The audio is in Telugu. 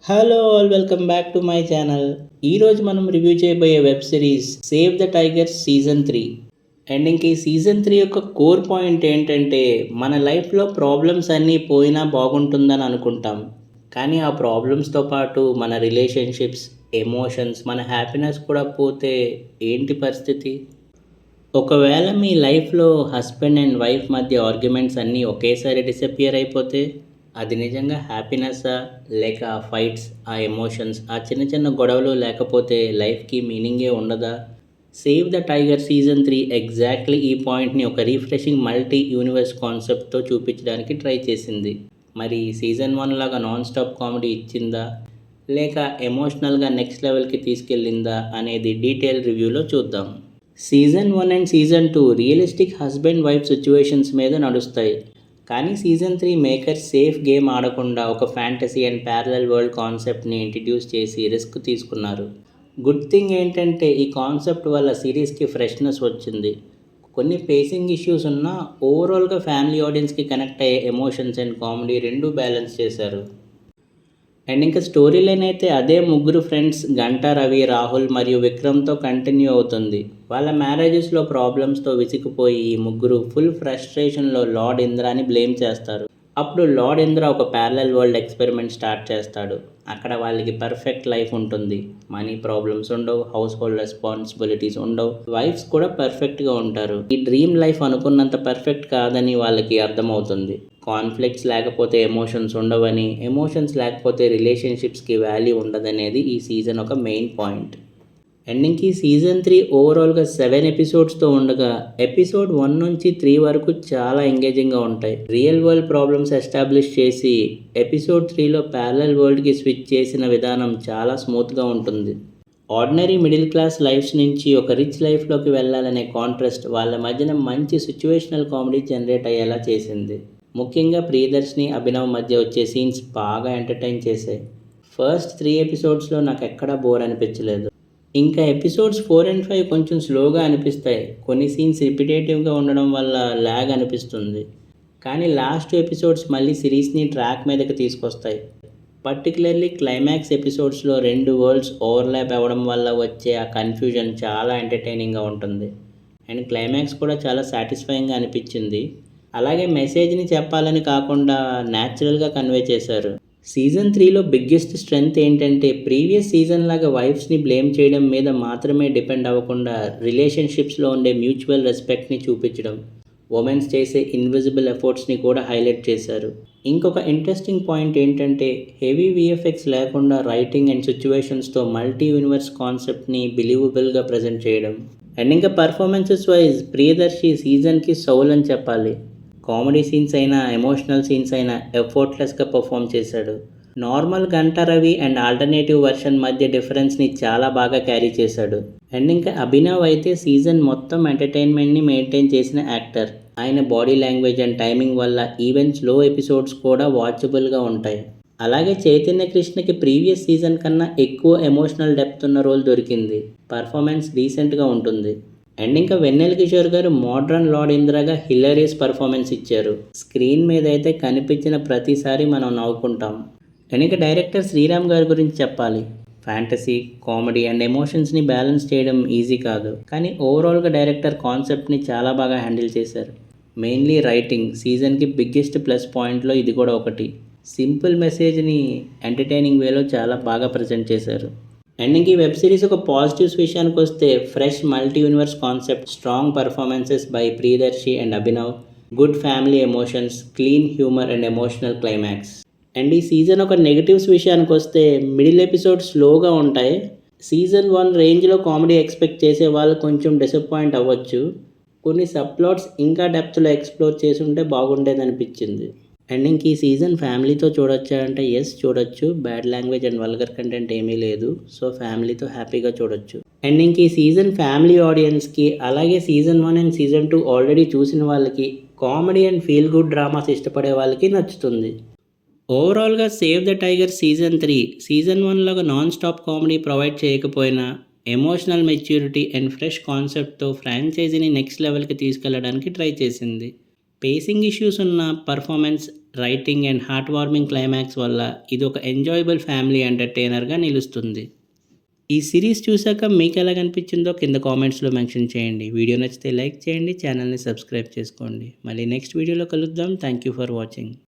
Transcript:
Hello all welcome back to my channel. ఈరోజు మనం రివ్యూ చేయబోయే web series save the tigers season 3. And ఇంక ఈ సీజన్ 3 యొక్క కోర్ పాయింట్ ఏంటంటే మన లైఫ్లో ప్రాబ్లమ్స్ అన్నీ పోయినా బాగుంటుందని అనుకుంటాం. కానీ ఆ ప్రాబ్లమ్స్తో పాటు మన రిలేషన్షిప్స్, ఎమోషన్స్, మన హ్యాపీనెస్ కూడా పోతే ఏంటి పరిస్థితి? ఒకవేళ మీ లైఫ్లో హస్బెండ్ అండ్ వైఫ్ మధ్య ఆర్గ్యుమెంట్స్ అన్నీ ఒకేసారి డిసపియర్ అయిపోతే అది నిజంగా హ్యాపీనెస్సా? లేక ఆ ఫైట్స్, ఆ ఎమోషన్స్, ఆ చిన్న చిన్న గొడవలు లేకపోతే లైఫ్కి మీనింగే ఉండదా? Save the tiger season 3 exactly ఈ పాయింట్ని ఒక రీఫ్రెషింగ్ మల్టీ యూనివర్స్ కాన్సెప్ట్తో చూపించడానికి ట్రై చేసింది. మరి సీజన్ 1 లాగా నాన్ స్టాప్ కామెడీ ఇచ్చిందా, లేక ఎమోషనల్గా నెక్స్ట్ లెవెల్కి తీసుకెళ్ళిందా అనేది డీటెయిల్ రివ్యూలో చూద్దాం. Season 1 and season 2 realistic husband wife situations మీద నడుస్తాయి. కానీ సీజన్ 3 మేకర్స్ సేఫ్ గేమ్ ఆడకుండా ఒక ఫ్యాంటసీ అండ్ ప్యారలల్ వరల్డ్ కాన్సెప్ట్ని ఇంట్రడ్యూస్ చేసి రిస్క్ తీసుకున్నారు. గుడ్ థింగ్ ఏంటంటే ఈ కాన్సెప్ట్ వల్ల సిరీస్కి ఫ్రెష్నెస్ వచ్చింది. కొన్ని పేసింగ్ ఇష్యూస్ ఉన్నా ఓవరాల్గా ఫ్యామిలీ ఆడియన్స్కి కనెక్ట్ అయ్యే ఎమోషన్స్ అండ్ కామెడీ రెండూ బ్యాలెన్స్ చేశారు. అండ్ ఇంకా స్టోరీ లైన్ అయితే అదే ముగ్గురు ఫ్రెండ్స్ గంటా, రవి, రాహుల్ మరియు విక్రమ్తో కంటిన్యూ అవుతుంది. వాళ్ళ మ్యారేజెస్లో ప్రాబ్లమ్స్తో విసిగిపోయి ఈ ముగ్గురు ఫుల్ ఫ్రస్ట్రేషన్లో లార్డ్ ఇంద్రాని బ్లేమ్ చేస్తారు. అప్పుడు లార్డ్ ఇంద్ర ఒక ప్యారలల్ వరల్డ్ ఎక్స్పెరిమెంట్ స్టార్ట్ చేస్తాడు. అక్కడ వాళ్ళకి పర్ఫెక్ట్ లైఫ్ ఉంటుంది. మనీ ప్రాబ్లమ్స్ ఉండవు, హౌస్ హోల్డ్ రెస్పాన్సిబిలిటీస్ ఉండవు, వైఫ్స్ కూడా పర్ఫెక్ట్గా ఉంటారు. ఈ డ్రీమ్ లైఫ్ అనుకున్నంత పర్ఫెక్ట్ కాదని వాళ్ళకి అర్థమవుతుంది. కాన్ఫ్లిక్ట్స్ లేకపోతే ఎమోషన్స్ ఉండవని, ఎమోషన్స్ లేకపోతే రిలేషన్షిప్స్కి వాల్యూ ఉండదనేది ఈ సీజన్ ఒక మెయిన్ పాయింట్. ఎండింగ్కి సీజన్ 3 ఓవరాల్గా 7 ఎపిసోడ్స్తో ఉండగా ఎపిసోడ్ 1 నుంచి 3 వరకు చాలా ఎంగేజింగ్గా ఉంటాయి. రియల్ వరల్డ్ ప్రాబ్లమ్స్ ఎస్టాబ్లిష్ చేసి ఎపిసోడ్ 3లో ప్యారలల్ వరల్డ్కి స్విచ్ చేసిన విధానం చాలా స్మూత్గా ఉంటుంది. ఆర్డినరీ మిడిల్ క్లాస్ లైఫ్స్ నుంచి ఒక రిచ్ లైఫ్లోకి వెళ్ళాలనే కాంట్రాస్ట్ వాళ్ళ మధ్యన మంచి సిచ్యువేషనల్ కామెడీ జనరేట్ అయ్యేలా చేసింది. ముఖ్యంగా ప్రియదర్శిని, అభినవ్ మధ్య వచ్చే సీన్స్ బాగా ఎంటర్టైన్ చేశాయి. ఫస్ట్ 3 ఎపిసోడ్స్లో నాకు ఎక్కడా బోర్ అనిపించలేదు. ఇంకా ఎపిసోడ్స్ 4 అండ్ 5 కొంచెం స్లోగా అనిపిస్తాయి. కొన్ని సీన్స్ రిపిటేటివ్గా ఉండడం వల్ల ల్యాగ్ అనిపిస్తుంది. కానీ లాస్ట్ ఎపిసోడ్స్ మళ్ళీ సిరీస్ని ట్రాక్ మీదకి తీసుకొస్తాయి. పర్టికులర్లీ క్లైమాక్స్ ఎపిసోడ్స్లో 2 వరల్డ్స్ ఓవర్లాప్ అవ్వడం వల్ల వచ్చే ఆ కన్ఫ్యూజన్ చాలా ఎంటర్టైనింగ్గా ఉంటుంది. అండ్ క్లైమాక్స్ కూడా చాలా సాటిస్ఫైయింగ్గా అనిపించింది. అలాగే మెసేజ్ని చెప్పాలని కాకుండా న్యాచురల్గా కన్వే చేశారు. సీజన్ 3లో బిగ్గెస్ట్ స్ట్రెంగ్త్ ఏంటంటే ప్రీవియస్ సీజన్ లాగా వైఫ్స్ని బ్లేమ్ చేయడం మీద మాత్రమే డిపెండ్ అవ్వకుండా రిలేషన్షిప్స్లో ఉండే మ్యూచువల్ రెస్పెక్ట్ని చూపించడం, ఉమెన్స్ చేసే ఇన్విజిబుల్ ఎఫర్ట్స్ని కూడా హైలైట్ చేశారు. ఇంకొక ఇంట్రెస్టింగ్ పాయింట్ ఏంటంటే హెవీ విఎఫ్ఎక్స్ లేకుండా రైటింగ్ అండ్ సిచ్యువేషన్స్తో మల్టీ యూనివర్స్ కాన్సెప్ట్ని బిలీవబుల్గా ప్రజెంట్ చేయడం. అండ్ ఇంకా పర్ఫార్మెన్సెస్ వైజ్ ప్రియదర్శి సీజన్కి సౌల్ అని చెప్పాలి. కామెడీ సీన్స్ అయినా, ఎమోషనల్ సీన్స్ అయినా ఎఫర్ట్లెస్గా పర్ఫామ్ చేశాడు. Normal Ganta Ravi and alternative version మధ్య డిఫరెన్స్ని చాలా బాగా క్యారీ చేశాడు. అండ్ ఇంకా అభినవ్ అయితే సీజన్ మొత్తం ఎంటర్టైన్మెంట్ని మెయింటైన్ చేసిన యాక్టర్. ఆయన బాడీ లాంగ్వేజ్ అండ్ టైమింగ్ వల్ల ఈవెన్ స్లో ఎపిసోడ్స్ కూడా వాచబుల్గా ఉంటాయి. అలాగే చైతన్య కృష్ణకి ప్రీవియస్ సీజన్ కన్నా ఎక్కువ ఎమోషనల్ డెప్త్ ఉన్న రోల్ దొరికింది. పర్ఫార్మెన్స్ డీసెంట్గా ఉంటుంది. అండ్ ఇంకా వెన్నెల కిషోర్ గారు మోడ్రన్ లార్డ్ ఇంద్రాగా హిలేరియస్ పర్ఫార్మెన్స్ ఇచ్చారు. స్క్రీన్ మీద అయితే కనిపించిన ప్రతిసారి మనం నవ్వుకుంటాం. అండ్ ఇంకా డైరెక్టర్ శ్రీరామ్ గారి గురించి చెప్పాలి. ఫ్యాంటసీ, కామెడీ అండ్ ఎమోషన్స్ని బ్యాలెన్స్ చేయడం ఈజీ కాదు. కానీ ఓవరాల్గా డైరెక్టర్ కాన్సెప్ట్ని చాలా బాగా హ్యాండిల్ చేశారు. మెయిన్లీ రైటింగ్ సీజన్కి బిగ్గెస్ట్ ప్లస్ పాయింట్లో ఇది కూడా ఒకటి. సింపుల్ మెసేజ్ని ఎంటర్టైనింగ్ వేలో చాలా బాగా ప్రజెంట్ చేశారు. అండ్ ఇంక ఈ వెబ్ సిరీస్ ఒక పాజిటివ్స్ విషయానికి వస్తే fresh multi universe concept, strong performances by Priyadarshi and Abhinav, good family emotions, clean humour and emotional climax. And ఈ సీజన్ ఒక నెగిటివ్స్ విషయానికి వస్తే మిడిల్ ఎపిసోడ్ స్లోగా ఉంటాయి. సీజన్ 1 రేంజ్లో కామెడీ ఎక్స్పెక్ట్ చేసే వాళ్ళు కొంచెం డిసప్పాయింట్ అవ్వచ్చు. కొన్ని సబ్ప్లాట్స్ ఇంకా డెప్త్లో ఎక్స్ప్లోర్ చేసి ఉంటే బాగుండేది అనిపించింది. అండ్ ఇంక ఈ సీజన్ ఫ్యామిలీతో చూడొచ్చా అంటే ఎస్, చూడొచ్చు. Bad language and vulgar content ఏమీ లేదు. సో ఫ్యామిలీతో హ్యాపీగా చూడొచ్చు. అండ్ ఇంక ఈ సీజన్ ఫ్యామిలీ ఆడియన్స్కి, అలాగే సీజన్ 1 అండ్ సీజన్ 2 ఆల్రెడీ చూసిన వాళ్ళకి, comedy and feel good dramas ఇష్టపడే వాళ్ళకి నచ్చుతుంది. ఓవరాల్గా సేవ్ ద టైగర్ సీజన్ 1 లాగా నాన్ స్టాప్ కామెడీ ప్రొవైడ్ చేయకపోయినా ఎమోషనల్ మెచ్యూరిటీ అండ్ ఫ్రెష్ కాన్సెప్ట్తో ఫ్రాంచైజీని నెక్స్ట్ లెవెల్కి తీసుకెళ్లడానికి ట్రై చేసింది. పేసింగ్ ఇష్యూస్ ఉన్న, performance writing and heart warming climax వల్ల ఇది ఒక ఎంజాయబుల్ ఫ్యామిలీ ఎంటర్టైనర్గా నిలుస్తుంది. ఈ సిరీస్ చూసాక మీకు ఎలా కనిపించిందో కింద కామెంట్స్లో మెన్షన్ చేయండి. వీడియో నచ్చితే లైక్ చేయండి, ఛానల్ని సబ్స్క్రైబ్ చేసుకోండి. మళ్ళీ నెక్స్ట్ వీడియోలో కలుద్దాం. Thank you for watching.